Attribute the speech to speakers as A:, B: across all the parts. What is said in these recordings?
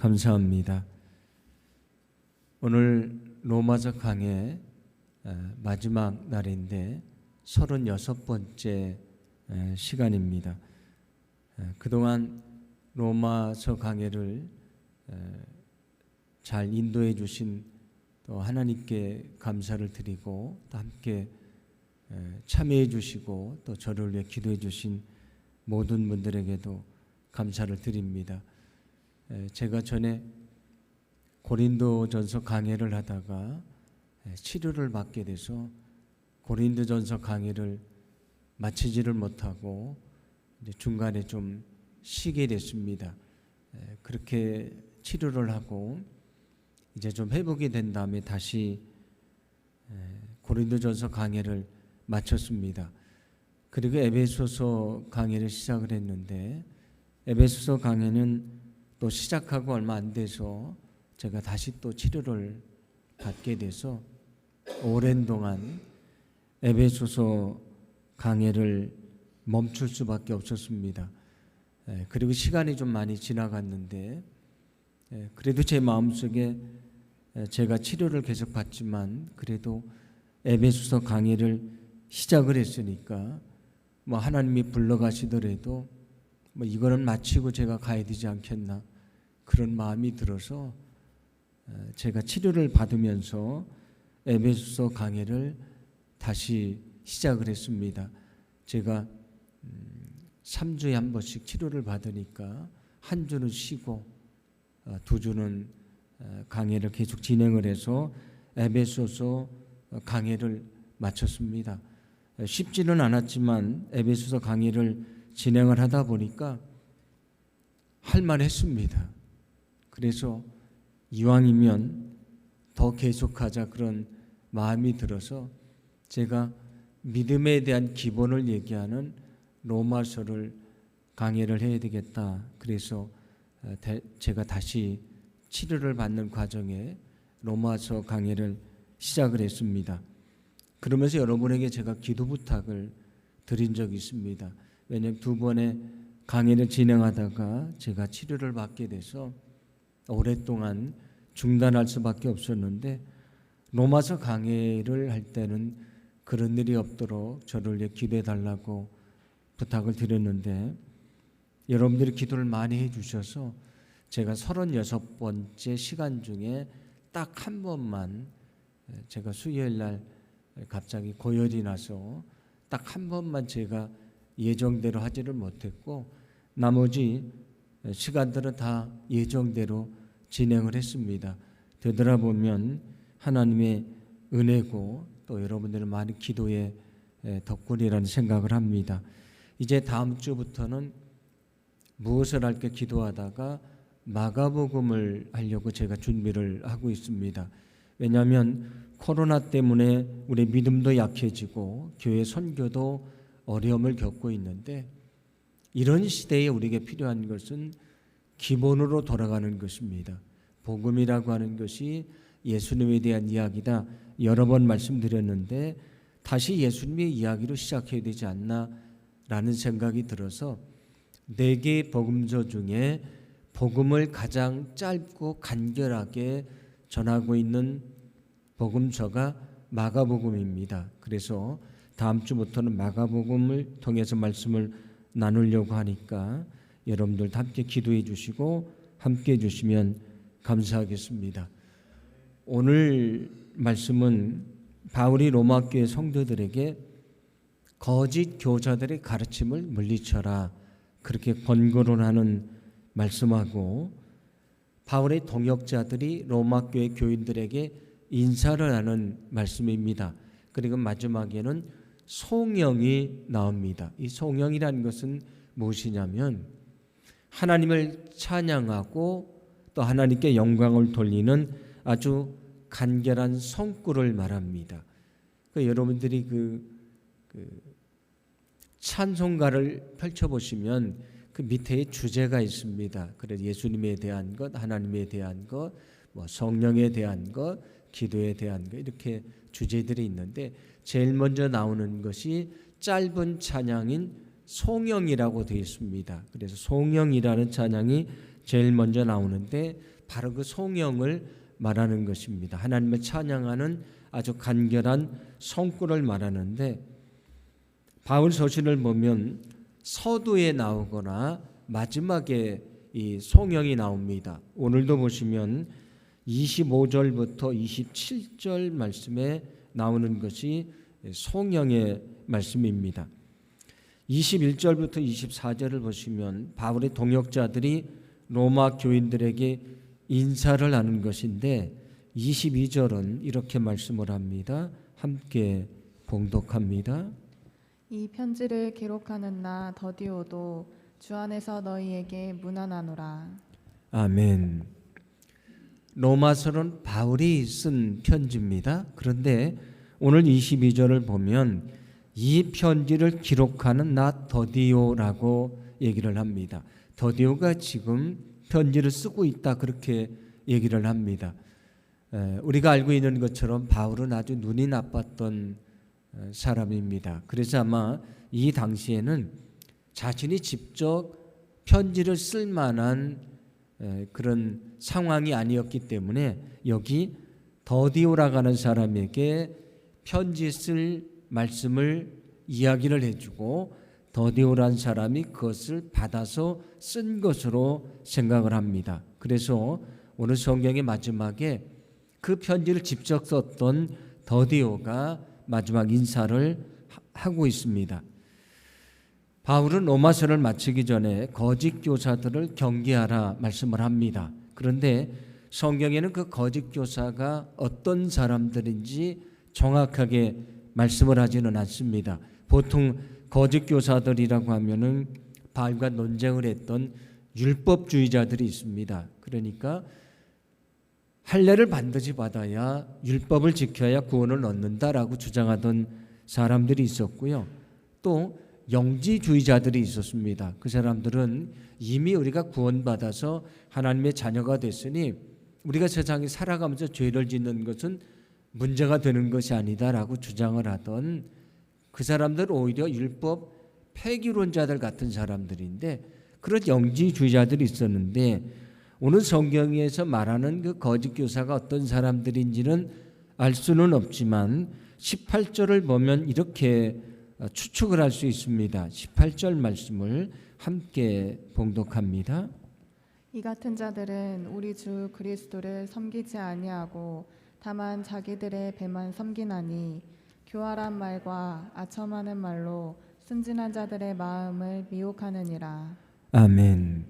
A: 감사합니다. 오늘 로마서 강의 마지막 날인데 36번째 시간입니다. 그동안 로마서 강의를 잘 인도해 주신 또 하나님께 감사를 드리고 또 함께 참여해 주시고 또 저를 위해 기도해 주신 모든 분들에게도 감사를 드립니다. 제가 전에 고린도전서 강의를 하다가 치료를 받게 돼서 고린도전서 강의를 마치지를 못하고 이제 중간에 좀 쉬게 됐습니다. 그렇게 치료를 하고 이제 좀 회복이 된 다음에 다시 고린도전서 강의를 마쳤습니다. 그리고 에베소서 강의를 시작을 했는데 에베소서 강의는 또 시작하고 얼마 안 돼서 제가 다시 또 치료를 받게 돼서 오랜 동안 에베소서 강의를 멈출 수밖에 없었습니다. 그리고 시간이 좀 많이 지나갔는데 그래도 제 마음속에 제가 치료를 계속 받지만 그래도 에베소서 강의를 시작을 했으니까 뭐 하나님이 불러가시더라도 뭐 이거는 마치고 제가 가야 되지 않겠나 그런 마음이 들어서 제가 치료를 받으면서 에베소서 강의를 다시 시작을 했습니다. 제가 3주에 한 번씩 치료를 받으니까 한 주는 쉬고 2주는 강의를 계속 진행을 해서 에베소서 강의를 마쳤습니다. 쉽지는 않았지만 에베소서 강의를 진행을 하다 보니까 할만했습니다. 그래서 이왕이면 더 계속하자 그런 마음이 들어서 제가 믿음에 대한 기본을 얘기하는 로마서를 강의를 해야 되겠다. 그래서 제가 다시 치료를 받는 과정에 로마서 강의를 시작을 했습니다. 그러면서 여러분에게 제가 기도 부탁을 드린 적이 있습니다. 왜냐하면 2번의 강의를 진행하다가 제가 치료를 받게 돼서 오랫동안 중단할 수밖에 없었는데 로마서 강의를 할 때는 그런 일이 없도록 저를 위해 기도해 달라고 부탁을 드렸는데 여러분들이 기도를 많이 해주셔서 제가 36번째 시간 중에 딱 한 번만 제가 수요일 날 갑자기 고열이 나서 딱 한 번만 제가 예정대로 하지를 못했고 나머지 시간들은 다 예정대로 진행을 했습니다. 되돌아보면 하나님의 은혜고 또 여러분들의 많은 기도의 덕분이라는 생각을 합니다. 이제 다음 주부터는 무엇을 할까 기도하다가 마가복음을 하려고 제가 준비를 하고 있습니다. 왜냐하면 코로나 때문에 우리 믿음도 약해지고 교회 선교도 어려움을 겪고 있는데 이런 시대에 우리에게 필요한 것은 기본으로 돌아가는 것입니다. 복음이라고 하는 것이 예수님에 대한 이야기다. 여러 번 말씀드렸는데 다시 예수님의 이야기로 시작해야 되지 않나 라는 생각이 들어서 4개의 복음서 중에 복음을 가장 짧고 간결하게 전하고 있는 복음서가 마가복음입니다. 그래서 다음 주부터는 마가복음을 통해서 말씀을 나누려고 하니까 여러분들 함께 기도해 주시고 함께 해 주시면 감사하겠습니다. 오늘 말씀은 바울이 로마 교회 성도들에게 거짓 교사들의 가르침을 물리쳐라 그렇게 권고를 하는 말씀하고 바울의 동역자들이 로마 교회 교인들에게 인사를 하는 말씀입니다. 그리고 마지막에는 송영이 나옵니다. 이 송영이라는 것은 무엇이냐면 하나님을 찬양하고 또 하나님께 영광을 돌리는 아주 간결한 성구를 말합니다. 여러분들이 찬송가를 펼쳐보시면 그 밑에 주제가 있습니다. 그래서 예수님에 대한 것, 하나님에 대한 것, 뭐 성령에 대한 것, 기도에 대한 것 이렇게 주제들이 있는데 제일 먼저 나오는 것이 짧은 찬양인 송영이라고 되어 있습니다. 그래서 송영이라는 찬양이 제일 먼저 나오는데 바로 그 송영을 말하는 것입니다. 하나님을 찬양하는 아주 간결한 성구를 말하는데 바울 서신을 보면 서두에 나오거나 마지막에 이 송영이 나옵니다. 오늘도 보시면 25절부터 27절 말씀에 나오는 것이 송영의 말씀입니다. 21절부터 24절을 보시면 바울의 동역자들이 로마 교인들에게 인사를 하는 것인데 22절은 이렇게 말씀을 합니다. 함께 봉독합니다.
B: 이 편지를 기록하는 나 더디오도 주 안에서 너희에게 문안하노라.
A: 아멘. 로마서는 바울이 쓴 편지입니다. 그런데 오늘 22절을 보면 이 편지를 기록하는 나 더디오라고 얘기를 합니다. 더디오가 지금 편지를 쓰고 있다 그렇게 얘기를 합니다. 우리가 알고 있는 것처럼 바울은 아주 눈이 나빴던 사람입니다. 그래서 아마 이 당시에는 자신이 직접 편지를 쓸 만한 그런 상황이 아니었기 때문에 여기 더디오라고 하는 사람에게 편지 쓸 말씀을 이야기를 해주고 더디오라는 사람이 그것을 받아서 쓴 것으로 생각을 합니다. 그래서 오늘 성경의 마지막에 그 편지를 직접 썼던 더디오가 마지막 인사를 하고 있습니다. 바울은 로마서를 마치기 전에 거짓 교사들을 경계하라 말씀을 합니다. 그런데 성경에는 그 거짓 교사가 어떤 사람들인지 정확하게 말씀을 하지는 않습니다. 보통 거짓 교사들이라고 하면은 바울과 논쟁을 했던 율법주의자들이 있습니다. 그러니까 할례를 반드시 받아야 율법을 지켜야 구원을 얻는다라고 주장하던 사람들이 있었고요. 또 영지주의자들이 있었습니다. 그 사람들은 이미 우리가 구원받아서 하나님의 자녀가 됐으니 우리가 세상에 살아가면서 죄를 짓는 것은 문제가 되는 것이 아니다라고 주장을 하던 그 사람들 오히려 율법 폐기론자들 같은 사람들인데 그런 영지주의자들이 있었는데 오늘 성경에서 말하는 그 거짓 교사가 어떤 사람들인지는 알 수는 없지만 18절을 보면 이렇게 추측을 할 수 있습니다. 18절 말씀을 함께 봉독합니다.
B: 이 같은 자들은 우리 주 그리스도를 섬기지 아니하고 다만 자기들의 배만 섬기나니 교활한 말과 아첨하는 말로 순진한 자들의 마음을 미혹하느니라.
A: 아멘.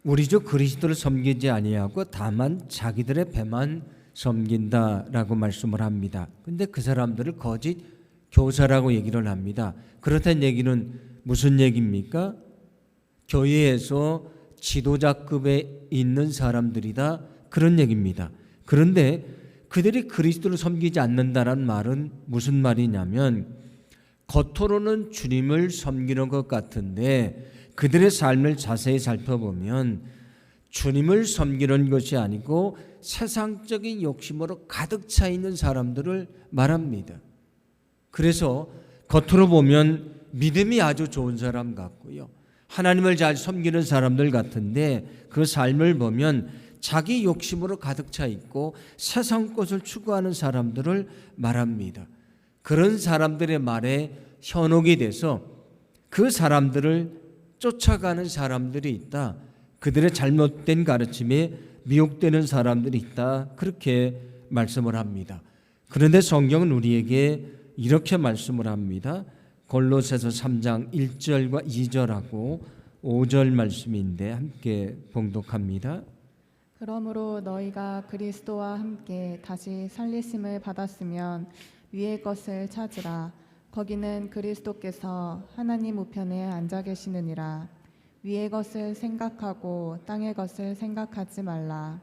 A: 우리 주 그리스도를 섬기지 아니하고 다만 자기들의 배만 섬긴다라고 말씀을 합니다. 근데 그 사람들을 거짓 교사라고 얘기를 합니다. 그렇다는 얘기는 무슨 얘기입니까? 교회에서 지도자급에 있는 사람들이다 그런 얘기입니다. 그런데 그들이 그리스도를 섬기지 않는다라는 말은 무슨 말이냐면 겉으로는 주님을 섬기는 것 같은데 그들의 삶을 자세히 살펴보면 주님을 섬기는 것이 아니고 세상적인 욕심으로 가득 차 있는 사람들을 말합니다. 그래서 겉으로 보면 믿음이 아주 좋은 사람 같고요. 하나님을 잘 섬기는 사람들 같은데 그 삶을 보면 자기 욕심으로 가득 차 있고 세상 것을 추구하는 사람들을 말합니다. 그런 사람들의 말에 현혹이 돼서 그 사람들을 쫓아가는 사람들이 있다. 그들의 잘못된 가르침에 미혹되는 사람들이 있다. 그렇게 말씀을 합니다. 그런데 성경은 우리에게 이렇게 말씀을 합니다. 골로새서 3장 1절과 2절하고 5절 말씀인데 함께 봉독합니다.
B: 그러므로 너희가 그리스도와 함께 다시 살리심을 받았으면 위의 것을 찾으라. 거기는 그리스도께서 하나님 우편에 앉아 계시느니라. 위의 것을 생각하고 땅의 것을 생각하지 말라.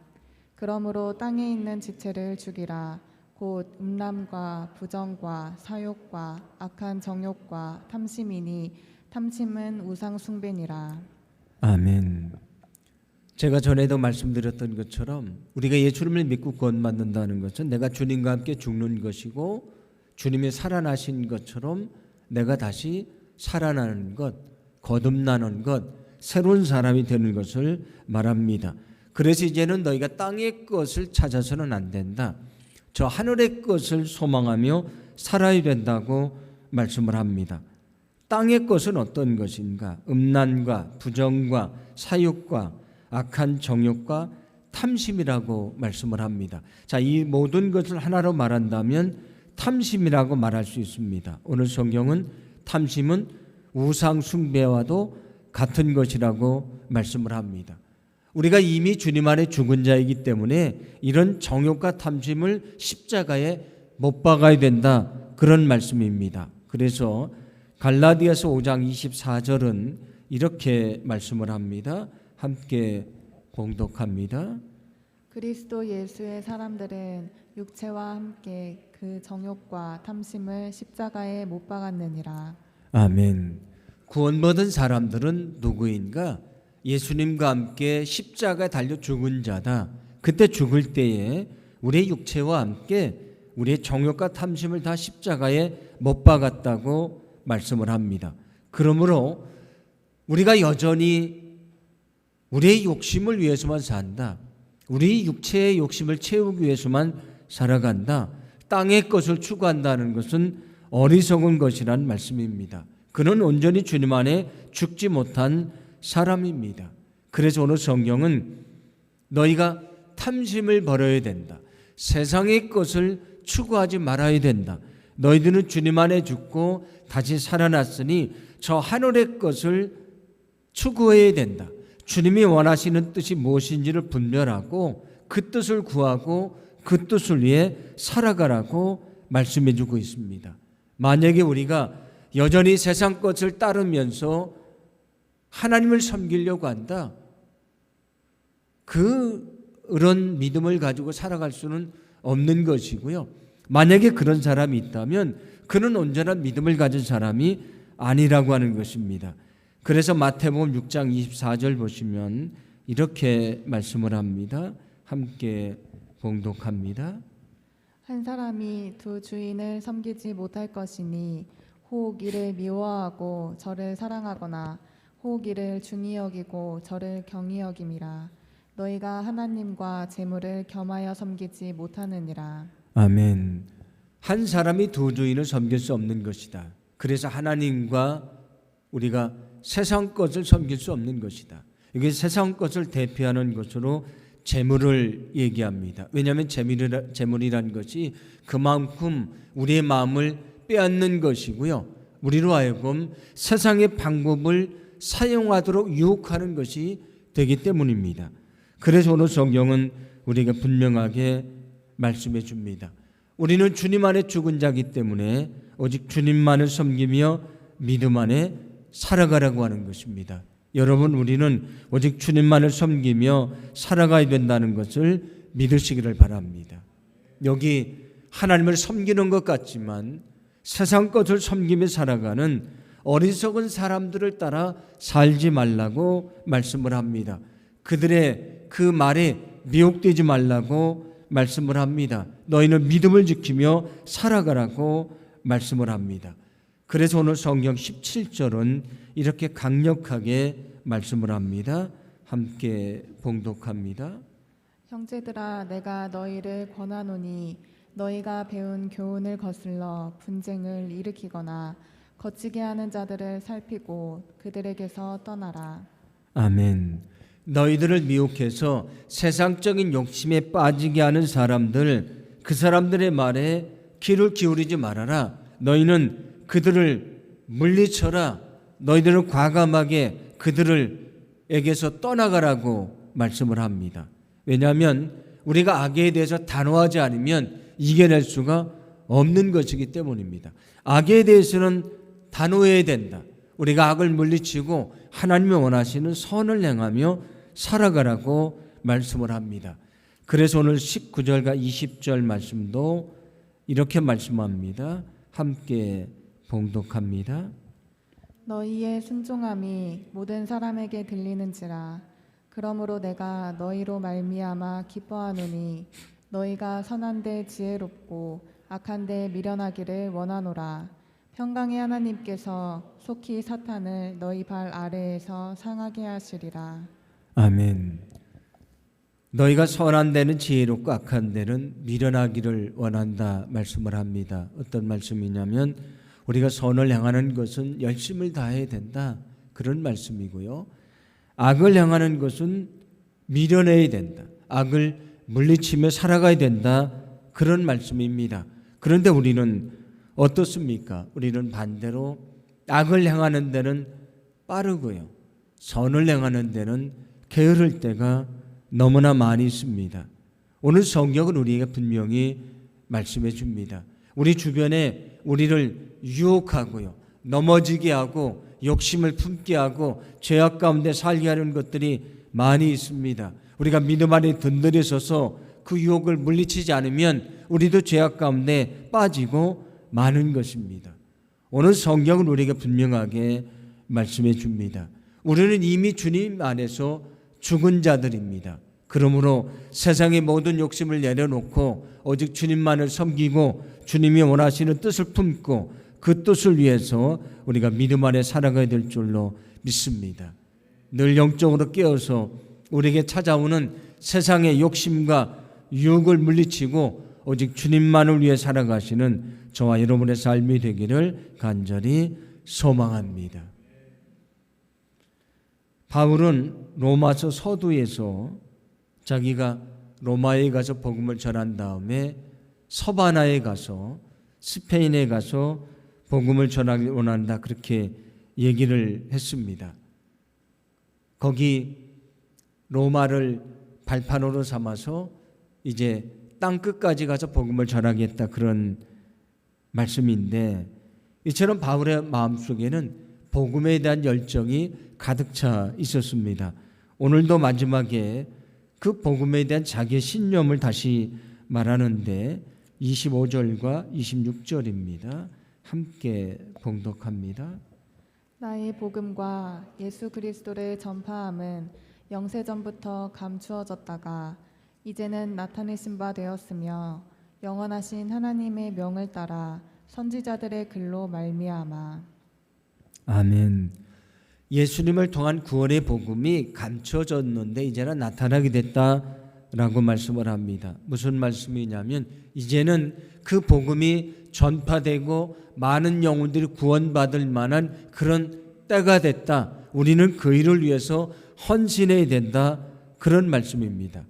B: 그러므로 땅에 있는 지체를 죽이라. 곧 음란과 부정과 사욕과 악한 정욕과 탐심이니 탐심은 우상 숭배니라.
A: 아멘. 제가 전에도 말씀드렸던 것처럼 우리가 예수님을 믿고 구원받는다는 것은 내가 주님과 함께 죽는 것이고 주님이 살아나신 것처럼 내가 다시 살아나는 것, 거듭나는 것, 새로운 사람이 되는 것을 말합니다. 그래서 이제는 너희가 땅의 것을 찾아서는 안 된다. 저 하늘의 것을 소망하며 살아야 된다고 말씀을 합니다. 땅의 것은 어떤 것인가? 음란과 부정과 사욕과 악한 정욕과 탐심이라고 말씀을 합니다. 자, 이 모든 것을 하나로 말한다면 탐심이라고 말할 수 있습니다. 오늘 성경은 탐심은 우상 숭배와도 같은 것이라고 말씀을 합니다. 우리가 이미 주님 안에 죽은 자이기 때문에 이런 정욕과 탐심을 십자가에 못 박아야 된다, 그런 말씀입니다. 그래서 갈라디아서 5장 24절은 이렇게 말씀을 합니다. 함께 봉독합니다.
B: 그리스도 예수의 사람들은 육체와 함께 그 정욕과 탐심을 십자가에 못 박았느니라.
A: 아멘. 구원받은 사람들은 누구인가? 예수님과 함께 십자가에 달려 죽은 자다. 그때 죽을 때에 우리의 육체와 함께 우리의 정욕과 탐심을 다 십자가에 못 박았다고 말씀을 합니다. 그러므로 우리가 여전히 우리의 욕심을 위해서만 산다. 우리 육체의 욕심을 채우기 위해서만 살아간다. 땅의 것을 추구한다는 것은 어리석은 것이란 말씀입니다. 그는 온전히 주님 안에 죽지 못한 사람입니다. 그래서 오늘 성경은 너희가 탐심을 버려야 된다. 세상의 것을 추구하지 말아야 된다. 너희들은 주님 안에 죽고 다시 살아났으니 저 하늘의 것을 추구해야 된다. 주님이 원하시는 뜻이 무엇인지를 분별하고 그 뜻을 구하고 그 뜻을 위해 살아가라고 말씀해 주고 있습니다. 만약에 우리가 여전히 세상 것을 따르면서 하나님을 섬기려고 한다, 그런 믿음을 가지고 살아갈 수는 없는 것이고요. 만약에 그런 사람이 있다면 그는 온전한 믿음을 가진 사람이 아니라고 하는 것입니다. 그래서 마태복음 6장 24절 보시면 이렇게 말씀을 합니다. 함께 봉독합니다.
B: 한 사람이 두 주인을 섬기지 못할 것이니 혹 이를 미워하고 저를 사랑하거나 혹 이를 중히 여기고 저를 경히 여김이라. 너희가 하나님과 재물을 겸하여 섬기지 못하느니라.
A: 아멘. 한 사람이 두 주인을 섬길 수 없는 것이다. 그래서 하나님과 우리가 세상 것을 섬길 수 없는 것이다. 이게 세상 것을 대표하는 것으로 재물을 얘기합니다. 왜냐하면 재물이란 것이 그만큼 우리의 마음을 빼앗는 것이고요. 우리로 하여금 세상의 방법을 사용하도록 유혹하는 것이 되기 때문입니다. 그래서 오늘 성경은 우리가 분명하게 말씀해 줍니다. 우리는 주님 안에 죽은 자이기 때문에 오직 주님만을 섬기며 믿음 안에 살아가라고 하는 것입니다. 여러분, 우리는 오직 주님만을 섬기며 살아가야 된다는 것을 믿으시기를 바랍니다. 여기 하나님을 섬기는 것 같지만 세상 것을 섬기며 살아가는 어리석은 사람들을 따라 살지 말라고 말씀을 합니다. 그들의 그 말에 미혹되지 말라고 말씀을 합니다. 너희는 믿음을 지키며 살아가라고 말씀을 합니다. 그래서 오늘 성경 17절은 이렇게 강력하게 말씀을 합니다. 함께 봉독합니다.
B: 형제들아, 내가 너희를 권하노니 너희가 배운 교훈을 거슬러 분쟁을 일으키거나 거치게 하는 자들을 살피고 그들에게서 떠나라.
A: 아멘. 너희들을 미혹해서 세상적인 욕심에 빠지게 하는 사람들, 그 사람들의 말에 귀를 기울이지 말아라. 너희는 그들을 물리쳐라. 너희들은 과감하게 그들에게서 떠나가라고 말씀을 합니다. 왜냐하면 우리가 악에 대해서 단호하지 않으면 이겨낼 수가 없는 것이기 때문입니다. 악에 대해서는 단호해야 된다. 우리가 악을 물리치고 하나님이 원하시는 선을 행하며 살아가라고 말씀을 합니다. 그래서 오늘 19절과 20절 말씀도 이렇게 말씀합니다. 함께 봉독합니다.
B: 너희의 순종함이 모든 사람에게 들리는지라. 그러므로 내가 너희로 말미암아 기뻐하노니 너희가 선한데 지혜롭고 악한데 미련하기를 원하노라. 평강의 하나님께서 속히 사탄을 너희 발 아래에서 상하게 하시리라.
A: 아멘. 너희가 선한 데는 지혜롭고 악한 데는 미련하기를 원한다 말씀을 합니다. 어떤 말씀이냐면 우리가 선을 향하는 것은 열심을 다해야 된다, 그런 말씀이고요. 악을 향하는 것은 미련해야 된다, 악을 물리치며 살아가야 된다, 그런 말씀입니다. 그런데 우리는 어떻습니까? 우리는 반대로 악을 향하는 데는 빠르고요, 선을 향하는 데는 게으를 때가 너무나 많이 있습니다. 오늘 성경은 우리에게 분명히 말씀해 줍니다. 우리 주변에 우리를 유혹하고요, 넘어지게 하고 욕심을 품게 하고 죄악 가운데 살게 하는 것들이 많이 있습니다. 우리가 믿음 안에 든든히 서서 그 유혹을 물리치지 않으면 우리도 죄악 가운데 빠지고 마는 것입니다. 오늘 성경은 우리에게 분명하게 말씀해 줍니다. 우리는 이미 주님 안에서 죽은 자들입니다. 그러므로 세상의 모든 욕심을 내려놓고 오직 주님만을 섬기고 주님이 원하시는 뜻을 품고 그 뜻을 위해서 우리가 믿음 안에 살아가야 될 줄로 믿습니다. 늘 영적으로 깨어서 우리에게 찾아오는 세상의 욕심과 유혹을 물리치고 오직 주님만을 위해 살아가시는 저와 여러분의 삶이 되기를 간절히 소망합니다. 바울은 로마서 서두에서 자기가 로마에 가서 복음을 전한 다음에 서바나에 가서 스페인에 가서 복음을 전하기 원한다, 그렇게 얘기를 했습니다. 거기 로마를 발판으로 삼아서 이제 땅 끝까지 가서 복음을 전하겠다, 그런 말씀인데, 이처럼 바울의 마음속에는 복음에 대한 열정이 가득 차 있었습니다. 오늘도 마지막에 그 복음에 대한 자기의 신념을 다시 말하는데 25절과 26절입니다. 함께 봉독합니다.
B: 나의 복음과 예수 그리스도를 전파함은 영세전부터 감추어졌다가 이제는 나타내신 바 되었으며 영원하신 하나님의 명을 따라 선지자들의 글로 말미암아.
A: 아멘. 예수님을 통한 구원의 복음이 감춰졌는데 이제는 나타나게 됐다라고 말씀을 합니다. 무슨 말씀이냐면 이제는 그 복음이 전파되고 많은 영혼들이 구원받을 만한 그런 때가 됐다. 우리는 그 일을 위해서 헌신해야 된다, 그런 말씀입니다.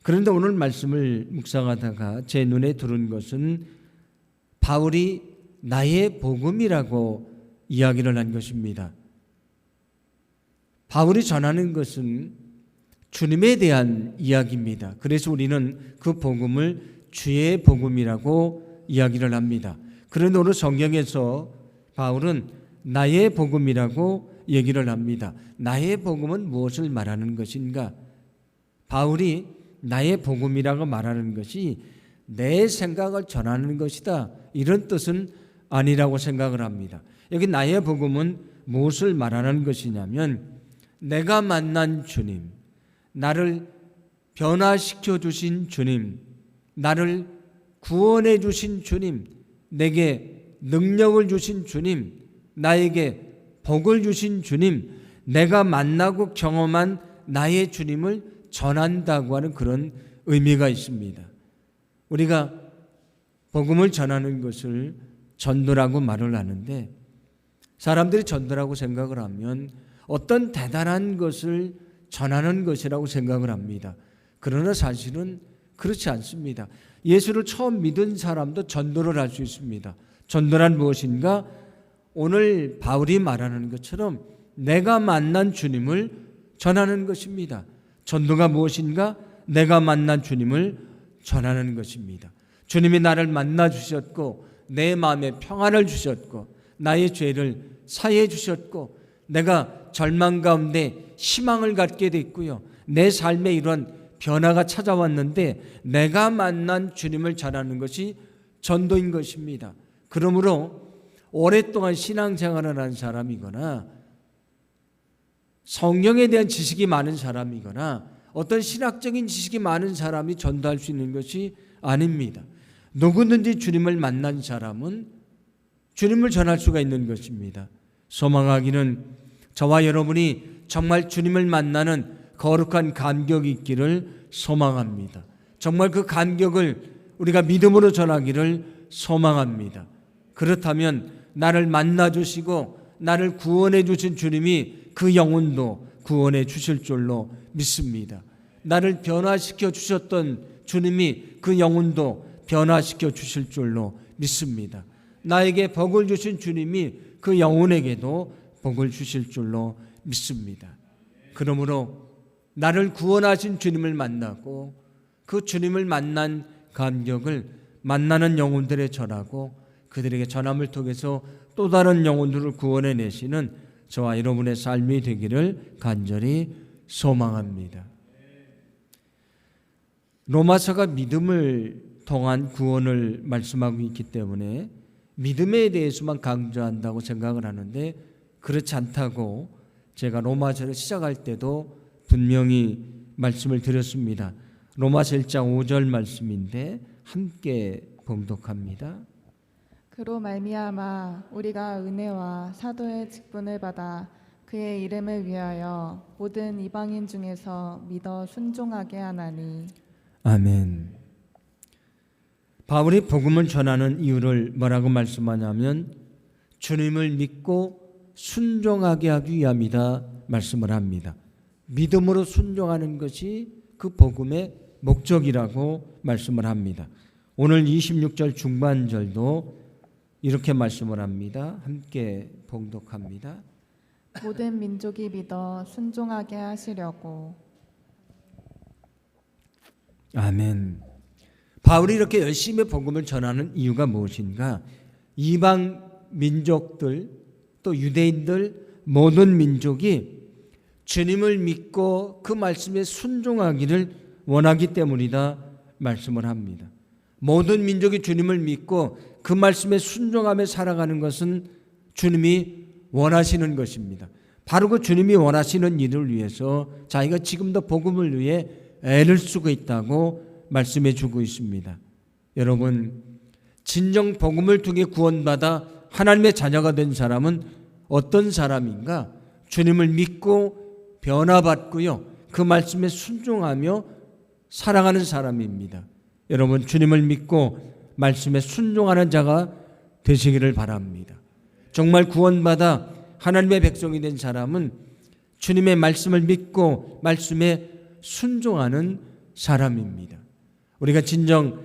A: 그런데 오늘 말씀을 묵상하다가 제 눈에 들은 것은 바울이 나의 복음이라고 이야기를 한 것입니다. 바울이 전하는 것은 주님에 대한 이야기입니다. 그래서 우리는 그 복음을 주의 복음이라고 이야기를 합니다. 그런데 오늘 성경에서 바울은 나의 복음이라고 얘기를 합니다. 나의 복음은 무엇을 말하는 것인가? 바울이 나의 복음이라고 말하는 것이 내 생각을 전하는 것이다, 이런 뜻은 아니라고 생각을 합니다. 여기 나의 복음은 무엇을 말하는 것이냐면 내가 만난 주님, 나를 변화시켜 주신 주님, 나를 구원해 주신 주님, 내게 능력을 주신 주님, 나에게 복을 주신 주님, 내가 만나고 경험한 나의 주님을 전한다고 하는 그런 의미가 있습니다. 우리가 복음을 전하는 것을 전도라고 말을 하는데 사람들이 전도라고 생각을 하면 어떤 대단한 것을 전하는 것이라고 생각을 합니다. 그러나 사실은 그렇지 않습니다. 예수를 처음 믿은 사람도 전도를 할 수 있습니다. 전도란 무엇인가? 오늘 바울이 말하는 것처럼 내가 만난 주님을 전하는 것입니다. 전도가 무엇인가? 내가 만난 주님을 전하는 것입니다. 주님이 나를 만나 주셨고 내 마음에 평안을 주셨고 나의 죄를 사해 주셨고 내가 절망 가운데 희망을 갖게 됐고요, 내 삶에 이런 변화가 찾아왔는데 내가 만난 주님을 전하는 것이 전도인 것입니다. 그러므로 오랫동안 신앙생활을 한 사람이거나 성경에 대한 지식이 많은 사람이거나 어떤 신학적인 지식이 많은 사람이 전도할 수 있는 것이 아닙니다. 누구든지 주님을 만난 사람은 주님을 전할 수가 있는 것입니다. 소망하기는 저와 여러분이 정말 주님을 만나는 거룩한 감격이 있기를 소망합니다. 정말 그 감격을 우리가 믿음으로 전하기를 소망합니다. 그렇다면 나를 만나주시고 나를 구원해 주신 주님이 그 영혼도 구원해 주실 줄로 믿습니다. 나를 변화시켜 주셨던 주님이 그 영혼도 변화시켜 주실 줄로 믿습니다. 나에게 복을 주신 주님이 그 영혼에게도 복을 주실 줄로 믿습니다. 그러므로 나를 구원하신 주님을 만나고 그 주님을 만난 감격을 만나는 영혼들에 전하고 그들에게 전함을 통해서 또 다른 영혼들을 구원해 내시는 저와 여러분의 삶이 되기를 간절히 소망합니다. 로마서가 믿음을 통한 구원을 말씀하고 있기 때문에 믿음에 대해서만 강조한다고 생각을 하는데 그렇지 않다고 제가 로마서를 시작할 때도 분명히 말씀을 드렸습니다. 로마서 1장 5절 말씀인데 함께 봉독합니다.
B: 그로 말미암아 우리가 은혜와 사도의 직분을 받아 그의 이름을 위하여 모든 이방인 중에서 믿어 순종하게 하나니.
A: 아멘. 바울이 복음을 전하는 이유를 뭐라고 말씀하냐면 주님을 믿고 순종하게 하기 위함이다 말씀을 합니다. 믿음으로 순종하는 것이 그 복음의 목적이라고 말씀을 합니다. 오늘 26절 중반절도 이렇게 말씀을 합니다. 함께 봉독합니다.
B: 모든 민족이 믿어 순종하게 하시려고.
A: 아멘. 바울이 이렇게 열심히 복음을 전하는 이유가 무엇인가? 이방 민족들 또 유대인들 모든 민족이 주님을 믿고 그 말씀에 순종하기를 원하기 때문이다 말씀을 합니다. 모든 민족이 주님을 믿고 그 말씀에 순종하며 살아가는 것은 주님이 원하시는 것입니다. 바로 그 주님이 원하시는 일을 위해서 자기가 지금도 복음을 위해 애를 쓰고 있다고 말씀해 주고 있습니다. 여러분, 진정 복음을 통해 구원받아 하나님의 자녀가 된 사람은 어떤 사람인가? 주님을 믿고 변화받고요, 그 말씀에 순종하며 살아가는 사람입니다. 여러분, 주님을 믿고 말씀에 순종하는 자가 되시기를 바랍니다. 정말 구원받아 하나님의 백성이 된 사람은 주님의 말씀을 믿고 말씀에 순종하는 사람입니다. 우리가 진정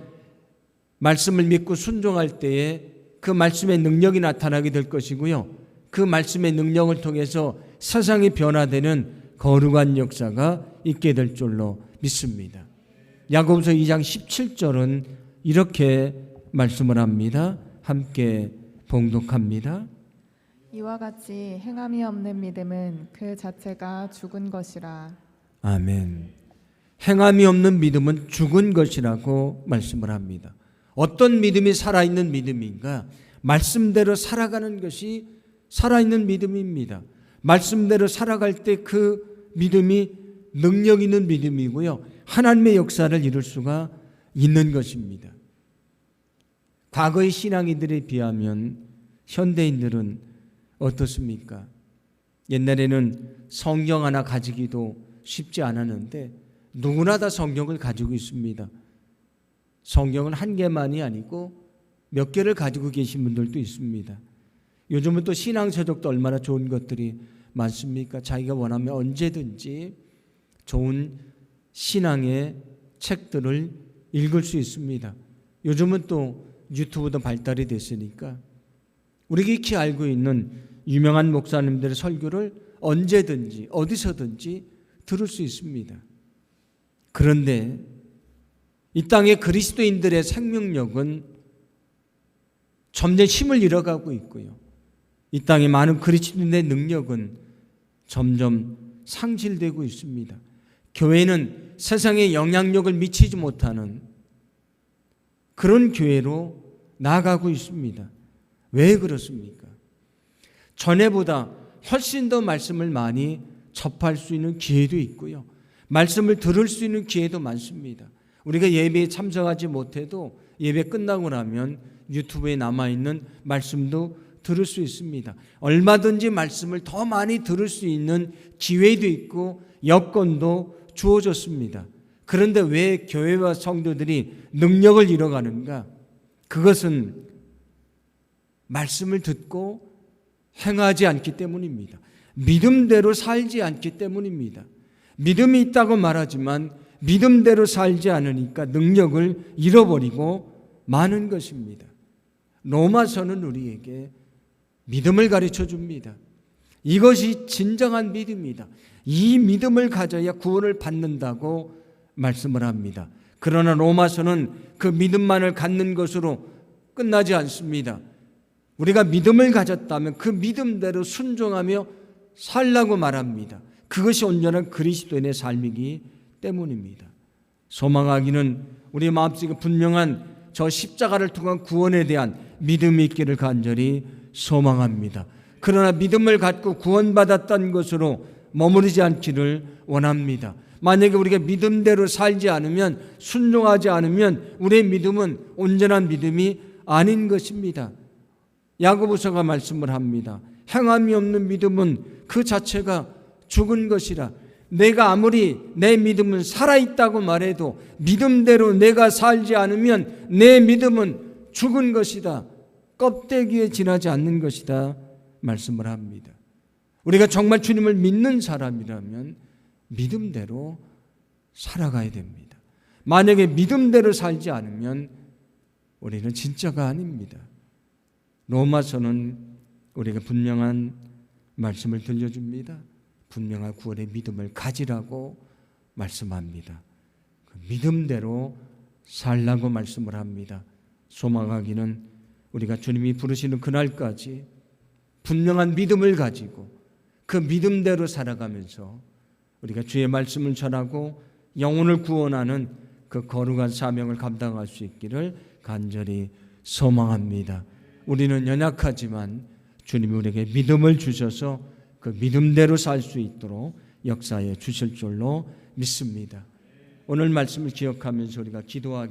A: 말씀을 믿고 순종할 때에 그 말씀의 능력이 나타나게 될 것이고요, 그 말씀의 능력을 통해서 세상이 변화되는 거룩한 역사가 있게 될 줄로 믿습니다. 야고보서 2장 17절은 이렇게 말씀을 합니다. 함께 봉독합니다.
B: 이와 같이 행함이 없는 믿음은 그 자체가 죽은 것이라.
A: 아멘. 행함이 없는 믿음은 죽은 것이라고 말씀을 합니다. 어떤 믿음이 살아있는 믿음인가? 말씀대로 살아가는 것이 살아있는 믿음입니다. 말씀대로 살아갈 때 그 믿음이 능력 있는 믿음이고요, 하나님의 역사를 이룰 수가 있는 것입니다. 과거의 신앙인들에 비하면 현대인들은 어떻습니까? 옛날에는 성경 하나 가지기도 쉽지 않았는데 누구나 다 성경을 가지고 있습니다. 성경은 한 개만이 아니고 몇 개를 가지고 계신 분들도 있습니다. 요즘은 또 신앙서적도 얼마나 좋은 것들이 많습니까? 자기가 원하면 언제든지 좋은 신앙의 책들을 읽을 수 있습니다. 요즘은 또 유튜브도 발달이 됐으니까 우리가 익히 알고 있는 유명한 목사님들의 설교를 언제든지 어디서든지 들을 수 있습니다. 그런데 이 땅의 그리스도인들의 생명력은 점점 힘을 잃어가고 있고요, 이 땅의 많은 그리스도인의 능력은 점점 상실되고 있습니다. 교회는 세상에 영향력을 미치지 못하는 그런 교회로 나아가고 있습니다. 왜 그렇습니까? 전에보다 훨씬 더 말씀을 많이 접할 수 있는 기회도 있고요, 말씀을 들을 수 있는 기회도 많습니다. 우리가 예배에 참석하지 못해도 예배 끝나고 나면 유튜브에 남아있는 말씀도 들을 수 있습니다. 얼마든지 말씀을 더 많이 들을 수 있는 기회도 있고 여건도 주어졌습니다. 그런데 왜 교회와 성도들이 능력을 잃어가는가? 그것은 말씀을 듣고 행하지 않기 때문입니다. 믿음대로 살지 않기 때문입니다. 믿음이 있다고 말하지만 믿음대로 살지 않으니까 능력을 잃어버리고 마는 것입니다. 로마서는 우리에게 믿음을 가르쳐 줍니다. 이것이 진정한 믿음이다. 이 믿음을 가져야 구원을 받는다고 말씀을 합니다. 그러나 로마서는 그 믿음만을 갖는 것으로 끝나지 않습니다. 우리가 믿음을 가졌다면 그 믿음대로 순종하며 살라고 말합니다. 그것이 온전한 그리스도인의 삶이기 때문입니다. 소망하기는 우리 마음속에 분명한 저 십자가를 통한 구원에 대한 믿음이 있기를 간절히 소망합니다. 그러나 믿음을 갖고 구원받았던 것으로 머무르지 않기를 원합니다. 만약에 우리가 믿음대로 살지 않으면, 순종하지 않으면 우리의 믿음은 온전한 믿음이 아닌 것입니다. 야고보서가 말씀을 합니다. 행함이 없는 믿음은 그 자체가 죽은 것이라. 내가 아무리 내 믿음은 살아있다고 말해도 믿음대로 내가 살지 않으면 내 믿음은 죽은 것이다. 껍데기에 지나지 않는 것이다 말씀을 합니다. 우리가 정말 주님을 믿는 사람이라면 믿음대로 살아가야 됩니다. 만약에 믿음대로 살지 않으면 우리는 진짜가 아닙니다. 로마서는 우리에게 분명한 말씀을 들려줍니다. 분명한 구원의 믿음을 가지라고 말씀합니다. 그 믿음대로 살라고 말씀을 합니다. 소망하기는 우리가 주님이 부르시는 그날까지 분명한 믿음을 가지고 그 믿음대로 살아가면서 우리가 주의 말씀을 전하고 영혼을 구원하는 그 거룩한 사명을 감당할 수 있기를 간절히 소망합니다. 우리는 연약하지만 주님이 우리에게 믿음을 주셔서 그 믿음대로 살 수 있도록 역사해 주실 줄로 믿습니다. 오늘 말씀을 기억하면서 우리가 기도하기